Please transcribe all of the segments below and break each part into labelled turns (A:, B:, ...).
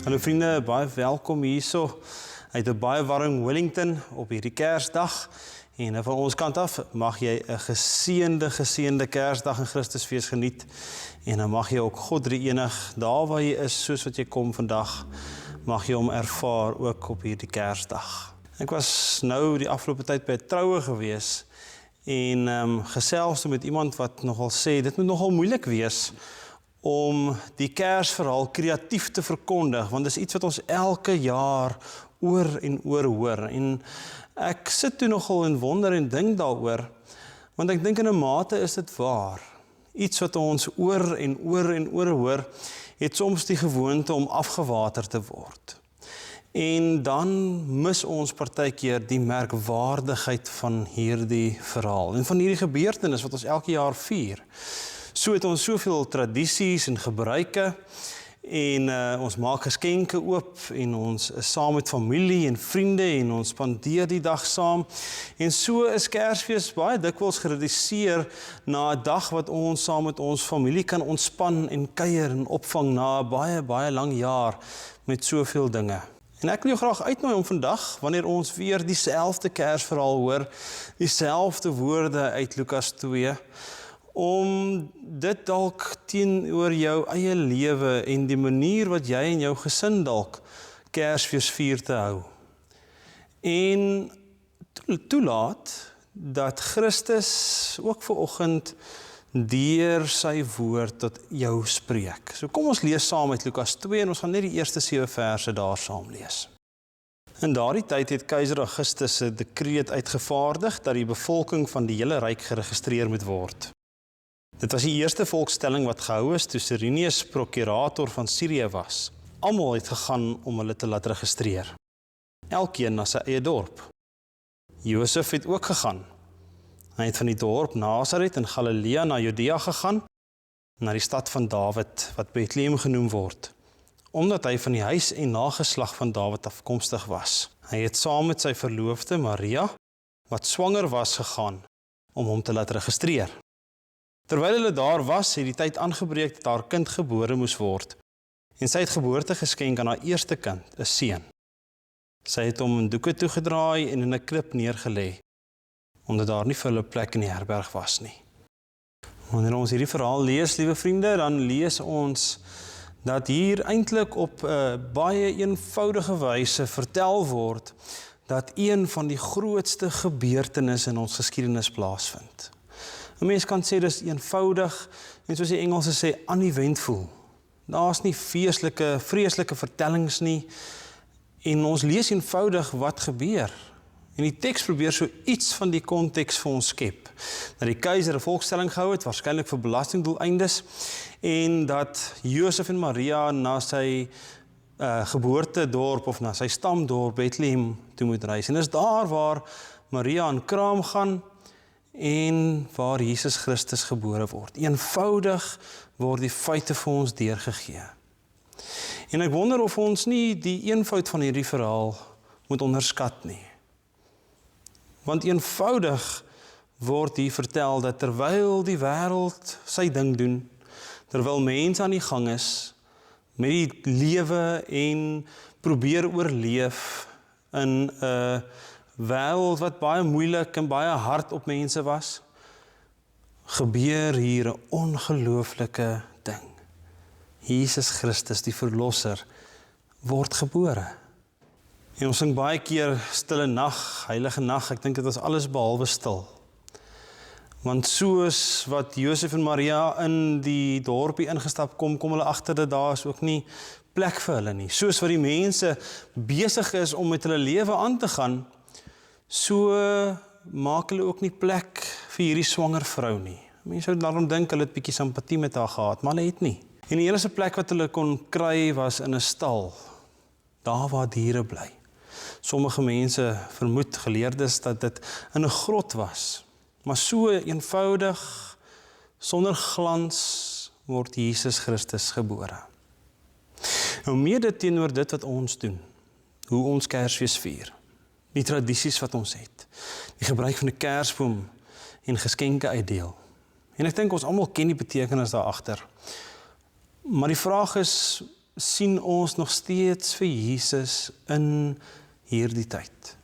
A: Hallo vriende, baie welkom hierso uit 'n baie warm Wellington op hierdie Kersdag. En van ons kant af mag jy 'n geseënde Kersdag en Christusfees geniet. En dan mag jy ook God Drie-enig, daar waar jy is, soos wat jy kom vandag, mag jy hom ervaar ook op hierdie Kersdag. Ek was nou die afgelope tyd by 'n troue gewees en gesels met iemand wat nogal sê, dit moet nogal moeilik wees om die Kersverhaal kreatief te verkondig, want dis iets wat ons elke jaar oor en oor hoor. En ek sit toe nogal en wonder en dink daaroor, want ek dink in 'n mate is dit waar. Iets wat ons oor en oor hoor, het soms die gewoonte om afgewater te word. En dan mis ons partykeer die merkwaardigheid van hierdie verhaal en van hierdie gebeurtenis wat ons elke jaar vier. So het ons soveel tradisies en gebruike en ons maak geskenke oop en ons is saam met familie en vriende en ons spandeer die dag saam. En so is Kersfees baie dikwels gereduseer na 'n dag wat ons saam met ons familie kan ontspan en kuier en opvang na 'n baie lang jaar met soveel dinge. En ek wil jou graag uitnooi om vandag, wanneer ons weer dieselfde Kersverhaal hoor, dieselfde woorde uit Lukas 2, om dit dalk teenoor jou eie lewe en die manier wat jy en jou gesin dalk Kersfees vier te hou. En toelaat dat Christus ook vanoggend deur sy woord tot jou spreek. So kom ons lees saam uit Lukas 2 en ons gaan net die eerste 7 verse daar saam lees. In daardie tyd het keiser Augustus 'n dekreet uitgevaardig dat die bevolking van die hele ryk geregistreer moet word. Dit was die eerste volkstelling wat gehou is toe Cyrenius prokurator van Sirië was. Almal het gegaan om hulle te laat registreer. Elkeen na sy eie dorp. Josef het ook gegaan. Hy het van die dorp Nasaret in Galilea na Judea gegaan, na die stad van Dawid, wat Bethlehem genoem word, omdat hy van die huis en nageslag van Dawid afkomstig was. Hy het saam met sy verloofde Maria, wat swanger was, gegaan om hom te laat registreer. Terwyl hulle daar was, het die tyd aangebreek dat haar kind gebore moes word, en sy het geboorte geskenk aan haar eerste kind, 'n seun. Sy het hom in doeke toegedraai en in 'n krib neergelê, omdat daar nie vir hulle plek in die herberg was nie. Wanneer ons hierdie verhaal lees, liewe vriende, dan lees ons dat hier eintlik op 'n baie eenvoudige wyse vertel word dat een van die grootste gebeurtenisse in ons geskiedenis plaasvind. 'n Mens kan sê dis eenvoudig en soos die Engelse sê uneventful. Daar's nie vreeslike vertellings nie en ons lees eenvoudig wat gebeur. En die teks probeer so iets van die konteks vir ons skep. Dat die keiser 'n volkstelling gehou het, waarskynlik vir belastingdoeleindes, en dat Josef en Maria na sy geboortedorp of na sy stamdorp Bethlehem toe moet reis. En is daar waar Maria aan kraam gaan en waar Jesus Christus gebore word. Eenvoudig word die feite vir ons deurgegee. En ek wonder of ons nie die eenvoud van hierdie verhaal moet onderskat nie. Want eenvoudig word hier vertel dat terwyl die wêreld sy ding doen, terwyl mense aan die gang is, met die lewe en probeer oorleef in 'n wêreld wat baie moeilik en baie hard op mense was, gebeur hier 'n ongelooflike ding. Jesus Christus, die Verlosser, word gebore. En ons sing baie keer stille nag, heilige nag, ek dink dit is alles behalwe stil. Want soos wat Josef en Maria in die dorpie ingestap kom hulle agter dat daar is ook nie plek vir hulle nie. Soos wat die mense besig is om met hulle lewe aan te gaan, so maak hulle ook nie plek vir hierdie swanger vrou nie. Mense sou daarom dink hulle het bietjie simpatie met haar gehad, maar hulle het nie. En die enigste plek wat hulle kon kry was in 'n stal, daar waar diere bly. Sommige mense vermoed, geleerdes, dat dit in 'n grot was. Maar so eenvoudig, sonder glans, word Jesus Christus gebore. Nou mede teenoor dit wat ons doen, hoe ons Kersfees vier, die tradisies wat ons het, die gebruik van 'n kersboom en geskenke uitdeel. En ek dink ons almal ken die betekenis daar agter. Maar die vraag is, sien ons nog steeds vir Jesus in hierdie tyd?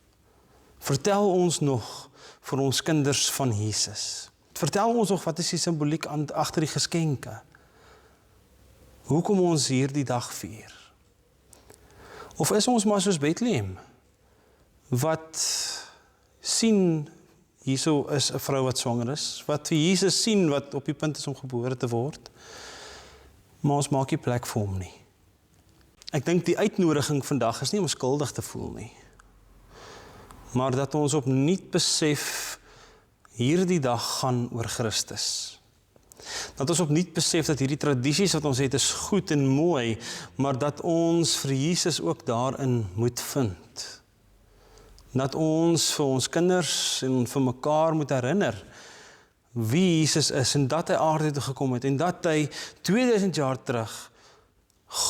A: Vertel ons nog vir ons kinders van Jesus? Vertel ons nog wat is die simboliek agter die geskenke? Hoekom ons hierdie dag vier? Of is ons maar soos Bethlehem, wat sien, hierso is 'n vrou wat swanger is, wat vir Jesus sien wat op die punt is om gebore te word, maar ons maak nie plek vir hom nie. Ek dink die uitnodiging vandag is nie om skuldig te voel nie, maar dat ons opnuut besef, hierdie dag gaan oor Christus. Dat ons opnuut besef dat hierdie tradisies wat ons het is goed en mooi, maar dat ons vir Jesus ook daarin moet vind. Dat ons vir ons kinders en vir mekaar moet herinner wie Jesus is en dat hy aarde toe gekom het en dat hy 2000 jaar terug,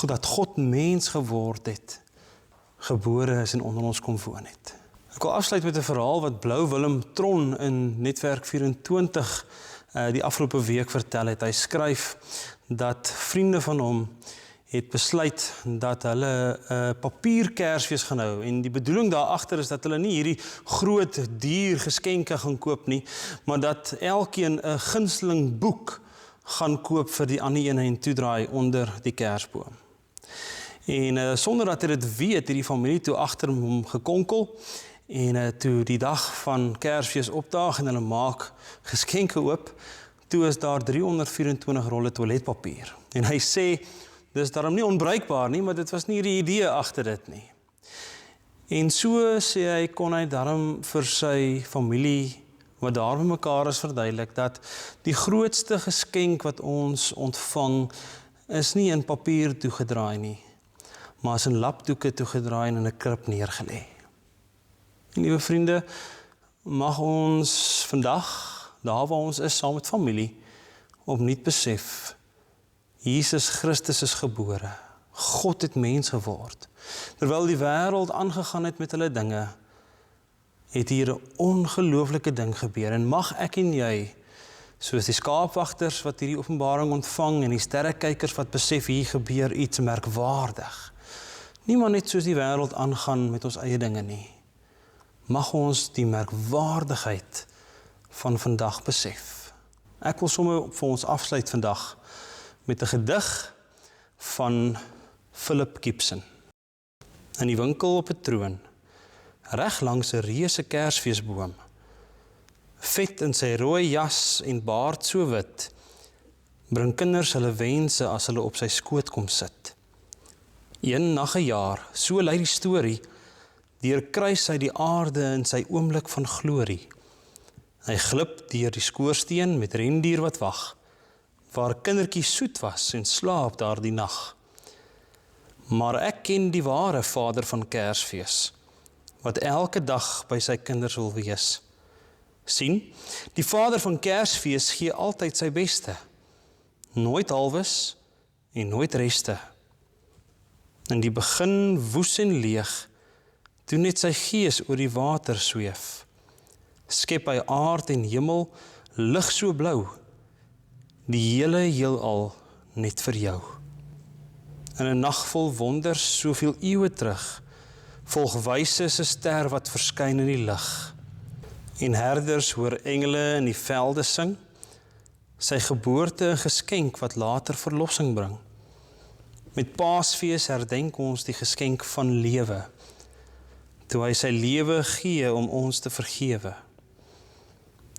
A: dat God mens geword het, gebore is en onder ons kom woon het. Ek wil afsluit met 'n verhaal wat Blou Willem Tron in Netwerk 24 die afgelope week vertel het. Hy skryf dat vriende van hom het besluit dat hulle 'n papierkersfees gaan hou en die bedoeling daar agter is dat hulle nie hierdie groot duur geskenke gaan koop nie, maar dat elkeen 'n gunsteling boek gaan koop vir die ander ene en toedraai onder die kersboom. En sonder dat hy dit weet, het die familie toe agter hom gekonkel en toe die dag van Kersfees opdaag en hulle maak geskenke oop, toe is daar 324 rolle toiletpapier. En hy sê, dis daarom nie onbruikbaar nie, maar dit was nie die idee agter dit nie. En so sê hy, kon hy daarom vir sy familie, wat daar by mekaar is, verduidelik, dat die grootste geskenk wat ons ontvang, is nie in papier toegedraai nie, maar is in lapdoeke toegedraai en in 'n krib neergelê. En liewe vriende, mag ons vandag, daar waar ons is, saam met familie, opnuut besef, Jesus Christus is gebore, God het mens geword. Terwyl die wêreld aangegaan het met hulle dinge, het hier 'n ongelooflike ding gebeur. En mag ek en jy, soos die skaapwagters wat hierdie openbaring ontvang en die sterrekykers wat besef hier gebeur iets merkwaardig. Nie maar net soos die wêreld aangaan met ons eie dinge nie. Mag ons die merkwaardigheid van vandag besef. Ek wil sommer vir ons afsluit vandag met 'n gedig van Philip Gibson. In die winkel op 'n troon, reg langs 'n reuse Kersfeesboom, vet in sy rooi jas en baard so wit, bring kinders hulle wense as hulle op sy skoot kom sit. Een nag 'n jaar, so lei die storie, deurkruis hy die aarde in sy oomblik van glorie. Hy glip deur die skoorsteen met rendier wat wag, waar kindertjie soet was en slaap daar die nag. Maar ek ken die ware Vader van Kersfees, wat elke dag by sy kinders wil wees. Sien, die Vader van Kersfees gee altyd sy beste, nooit halwes en nooit reste. In die begin woes en leeg, toe net sy gees oor die water sweef, skep hy aard en hemel, lig so blou, die hele heelal net vir jou. In 'n nag vol wonders, soveel eeue terug, volg wyse se ster wat verskyn in die lig. En herders hoor engele in die velde sing, sy geboorte 'n geskenk wat later verlossing bring. Met Paasfees herdenk ons die geskenk van lewe, toe hy sy lewe gee om ons te vergewe.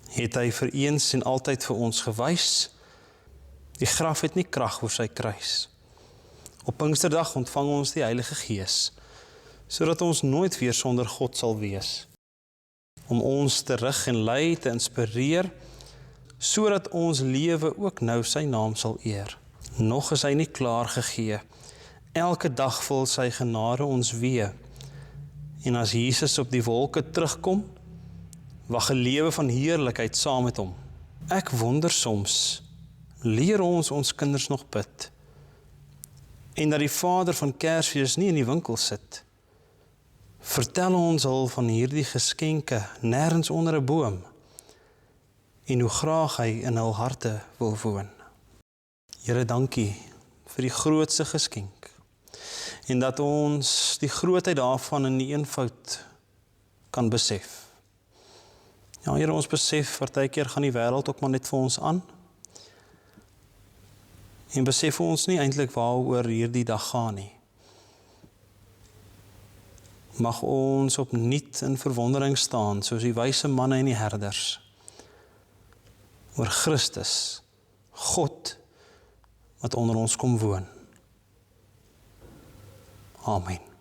A: Het hy vir eens en altyd vir ons gewys, die graf het nie krag oor sy kruis. Op Pinksterdag ontvang ons die Heilige Gees, sodat ons nooit weer sonder God sal wees, om ons te rig en lei te inspireer, sodat ons lewe ook nou sy naam sal eer. Nog is hy nie klaar gegee, elke dag vul sy genade ons wee, en as Jesus op die wolke terugkom, wag 'n lewe van heerlikheid saam met hom. Ek wonder soms, leer ons kinders nog bid, en dat die Vader van Kersfees nie in die winkel sit. Vertel ons al van hierdie geskenke, nêrens onder 'n boom, en hoe graag hy in hul harte wil woon. Here, dankie vir die grootste geskenk, en dat ons die grootheid daarvan in die eenvoud kan besef. Ja, Here, ons besef, partykeer gaan die wêreld ook maar net vir ons aan, en besef ons nie eintlik waaroor hierdie dag gaan nie. Mag ons opnuut in verwondering staan, soos die wyse manne en die herders, oor Christus, God, wat onder ons kom woon. Amen.